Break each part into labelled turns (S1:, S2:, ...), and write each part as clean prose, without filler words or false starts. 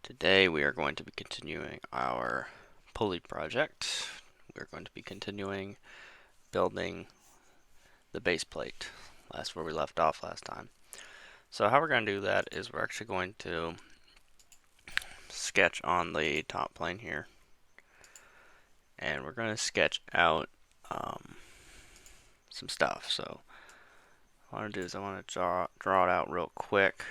S1: Today we are going to be continuing our pulley project. We're going to be continuing building the base plate. That's where we left off last time. So how we're going to do that is we're actually going to sketch on the top plane here. And we're going to sketch out some stuff. So what I want to do is I want to draw it out real quick,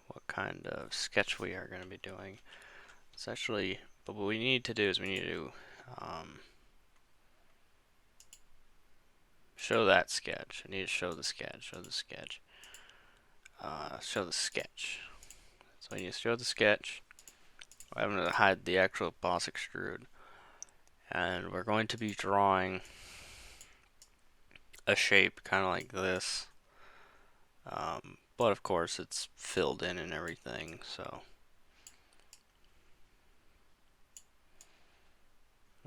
S1: what kind of sketch we are going to be doing. It's actually, but what we need to do is we need to show that sketch. I need to show the sketch, show the sketch. So I need to show the sketch. I'm going to hide the actual boss extrude. And we're going to be drawing a shape kind of like this. But of course it's filled in and everything, so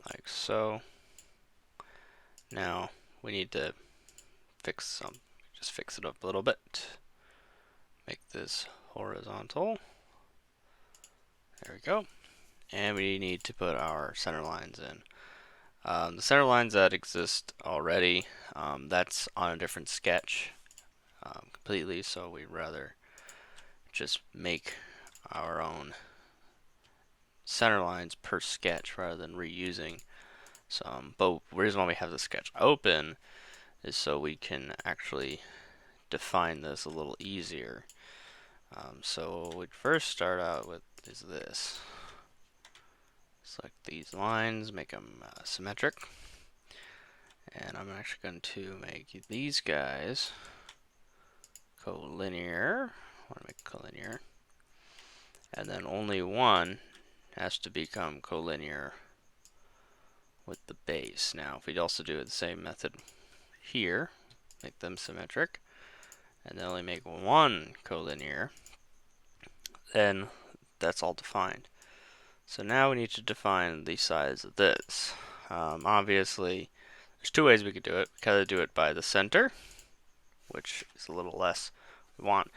S1: like so. Now we need to just fix it up a little bit. Make this horizontal. There we go. And we need to put our center lines in. The center lines that exist already, that's on a different sketch completely, so we'd rather just make our own center lines per sketch rather than reusing some. But the reason why we have the sketch open is so we can actually define this a little easier. So we'd first start out with is this. Select these lines, make them symmetric. And I'm actually going to make these guys collinear. I want to make collinear. And then only one has to become collinear with the base. Now, if we also do the same method here, make them symmetric, and then only make one collinear, then that's all defined. So now we need to define the size of this. Obviously, there's two ways we could do it. We could either do it by the center, which is a little less we want.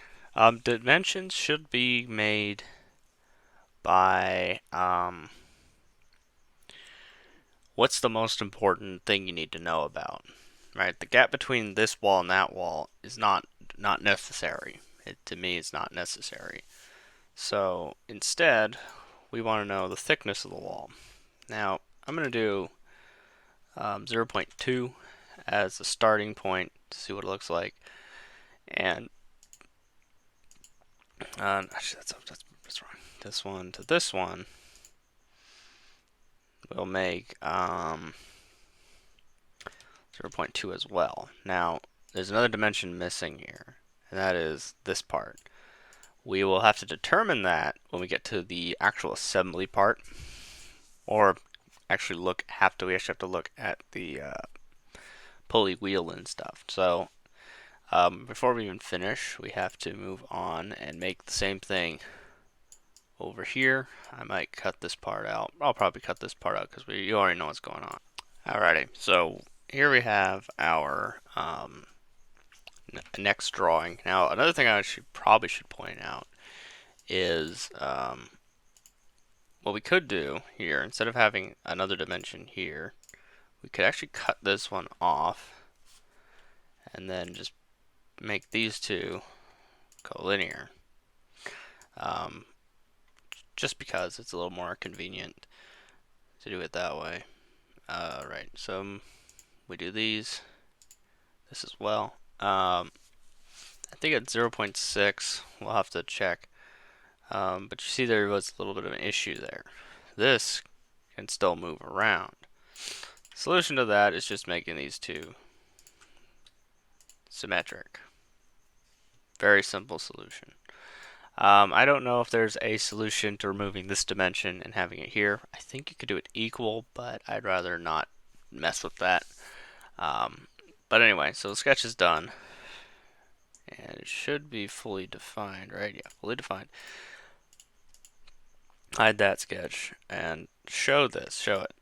S1: Dimensions should be made by what's the most important thing you need to know about, right? The gap between this wall and that wall is not necessary. To me, it's not necessary. So instead, we want to know the thickness of the wall. Now, I'm going to do 0.2 as the starting point to see what it looks like. And actually, that's wrong. This one to this one will make 0.2 as well. Now, there's another dimension missing here, and that is this part. We will have to determine that when we get to the actual assembly part, or actually we actually have to look at the pulley wheel and stuff. So before we even finish, we have to move on and make the same thing over here. I might cut this part out. I'll probably cut this part out because you already know what's going on. Alrighty, so here we have our next drawing. Now, another thing I probably should point out is what we could do here, instead of having another dimension here, we could actually cut this one off and then just make these two collinear. Just because it's a little more convenient to do it that way. Right, so we do this as well. I think at 0.6, we'll have to check. But you see there was a little bit of an issue there. This can still move around. The solution to that is just making these two symmetric. Very simple solution. I don't know if there's a solution to removing this dimension and having it here. I think you could do it equal, but I'd rather not mess with that. But anyway, so the sketch is done. And it should be fully defined, right? Yeah, fully defined. Hide that sketch and show this. Show it.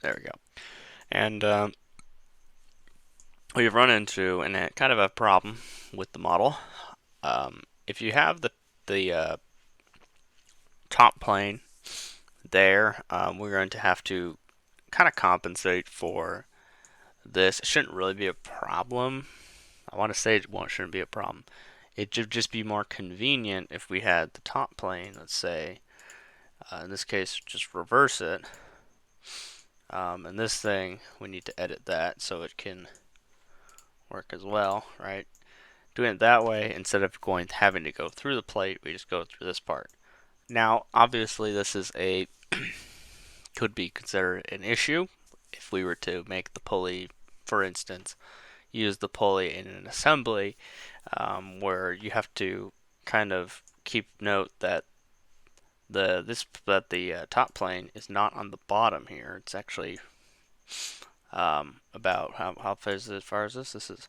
S1: There we go. And we've run into kind of a problem with the model. If you have the top plane there, we're going to have to kind of compensate for this. It shouldn't really be a problem. I want to say it shouldn't be a problem. It should just be more convenient if we had the top plane, let's say, in this case, just reverse it. And this thing, we need to edit that so it can work as well, right? Doing it that way, instead of having to go through the plate, we just go through this part. Now, obviously, this is could be considered an issue if we were to make the pulley, for instance, use the pulley in an assembly, where you have to kind of keep note that the top plane is not on the bottom here. It's actually about how far is this? This is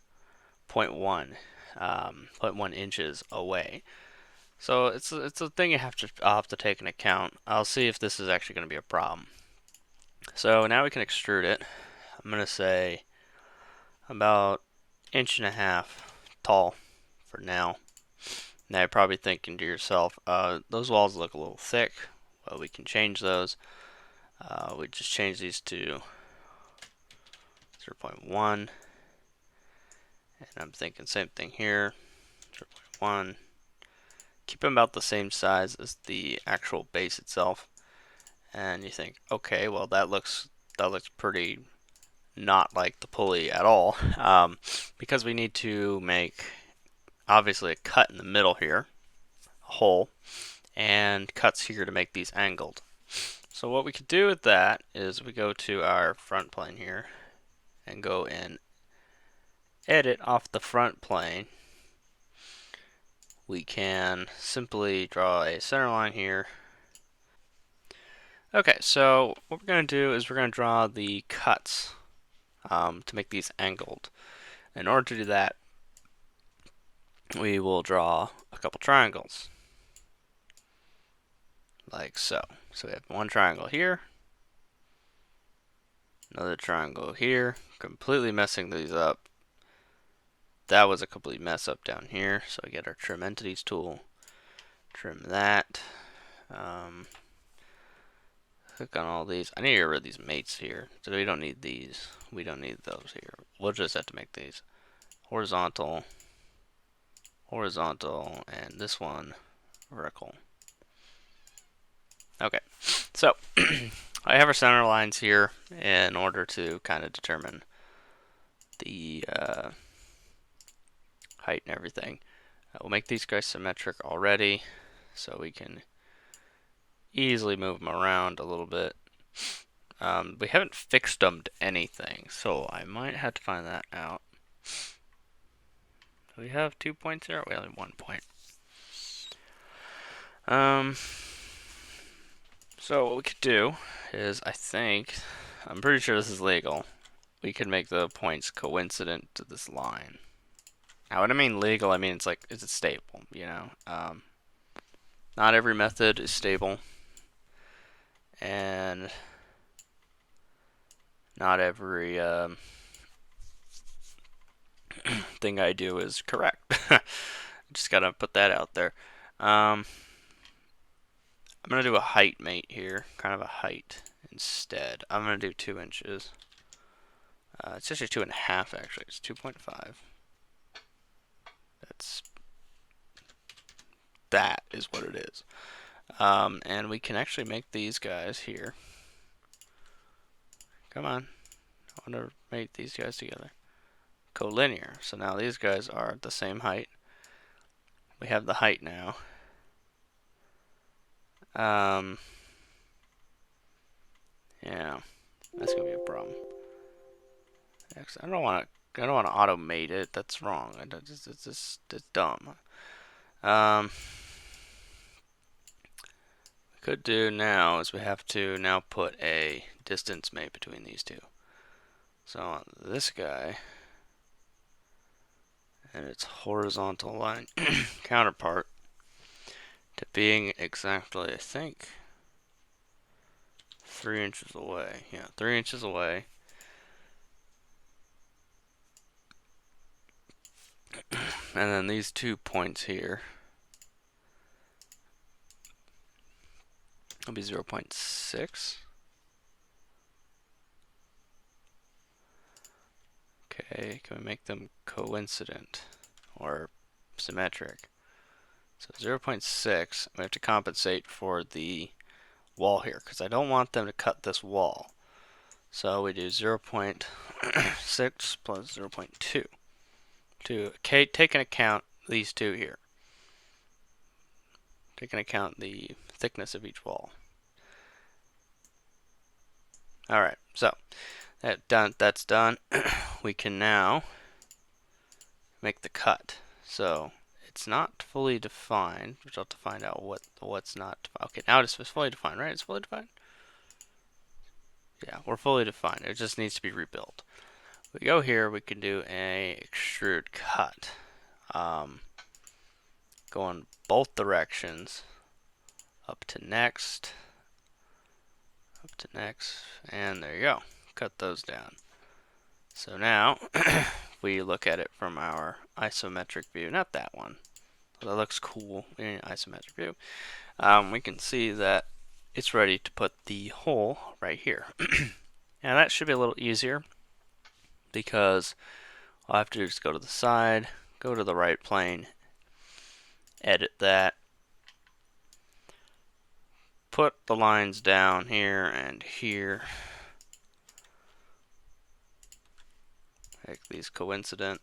S1: 0.1, 0.1 inches away. So it's a thing I'll have to take into account. I'll see if this is actually going to be a problem. So now we can extrude it. I'm going to say about 1.5 inches tall for now. Now you're probably thinking to yourself, those walls look a little thick. Well, we can change those. We just change these to 0.1. And I'm thinking same thing here, 0.1. Keep them about the same size as the actual base itself. And you think, okay, well that looks pretty not like the pulley at all, because we need to make obviously a cut in the middle here, a hole, and cuts here to make these angled. So what we could do with that is we go to our front plane here and go and edit off the front plane. We can simply draw a center line here. Okay, so what we're going to do is we're going to draw the cuts to make these angled. In order to do that, we will draw a couple triangles, like so. So we have one triangle here, another triangle here, completely messing these up. That was a complete mess up down here, so we get our trim entities tool, trim that, click on all these. I need to get rid of these mates here, so we don't need these. We don't need those here. We'll just have to make these horizontal, horizontal, and this one vertical. Okay, so I have our center lines here in order to kind of determine the height and everything. We'll make these guys symmetric already, so we can easily move them around a little bit. We haven't fixed them to anything, so I might have to find that out. Do we have 2 points here? We only have 1 point. So what we could do is, I'm pretty sure this is legal. We could make the points coincident to this line. Now, when I mean legal, I mean it's like, is it stable? You know, not every method is stable, and not every thing I do is correct. Just gotta put that out there. I'm gonna do a height mate here, kind of a height instead. I'm gonna do 2 inches. It's actually 2.5 actually. It's 2.5. That is what it is. And we can actually make these guys here. Come on, I want to make these guys together. Collinear. So now these guys are the same height. We have the height now. Yeah, that's gonna be a problem. I don't want to automate it. That's wrong. It's dumb. We could do now is we have to now put a distance mate between these two. So this guy and its horizontal line counterpart to being exactly, I think, 3 inches away. Yeah, 3 inches away. And then these 2 points here It'll be 0.6. Okay, can we make them coincident or symmetric? So 0.6, we have to compensate for the wall here because I don't want them to cut this wall. So we do 0.6 plus 0.2 to take into account these two here. Take into account the thickness of each wall. Alright, so that's done. We can now make the cut. So it's not fully defined, which I'll have to find out what's not defined. Okay, now it's fully defined, right? It's fully defined? Yeah, we're fully defined. It just needs to be rebuilt. We go here, we can do a extrude cut. Go in both directions, up to next, and there you go. Cut those down. So now, if we look at it from our isometric view, not that one, that looks cool in an isometric view, we can see that it's ready to put the hole right here. And that should be a little easier because all I have to do is go to the side, go to the right plane, edit that, put the lines down here and here, make these coincident,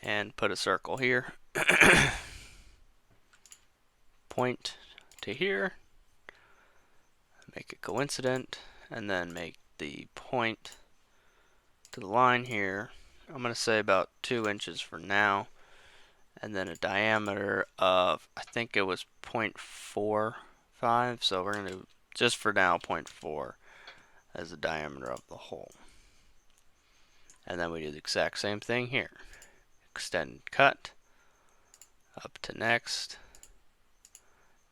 S1: and put a circle here. Point to here, make it coincident, and then make the point to the line here. I'm going to say about 2 inches for now, and then a diameter of, I think it was 0.45, so we're going to, just for now, 0.4 as the diameter of the hole. And then we do the exact same thing here. Extend cut, up to next,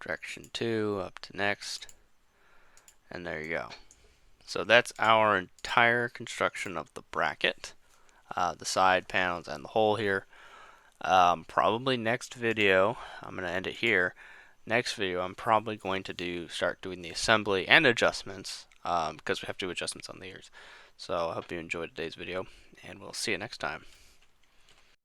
S1: direction 2, up to next, and there you go. So that's our entire construction of the bracket, the side panels, and the hole here. Probably next video, I'm going to end it here. Next video, I'm probably going to start doing the assembly and adjustments, because we have to do adjustments on the ears. So I hope you enjoyed today's video, and we'll see you next time.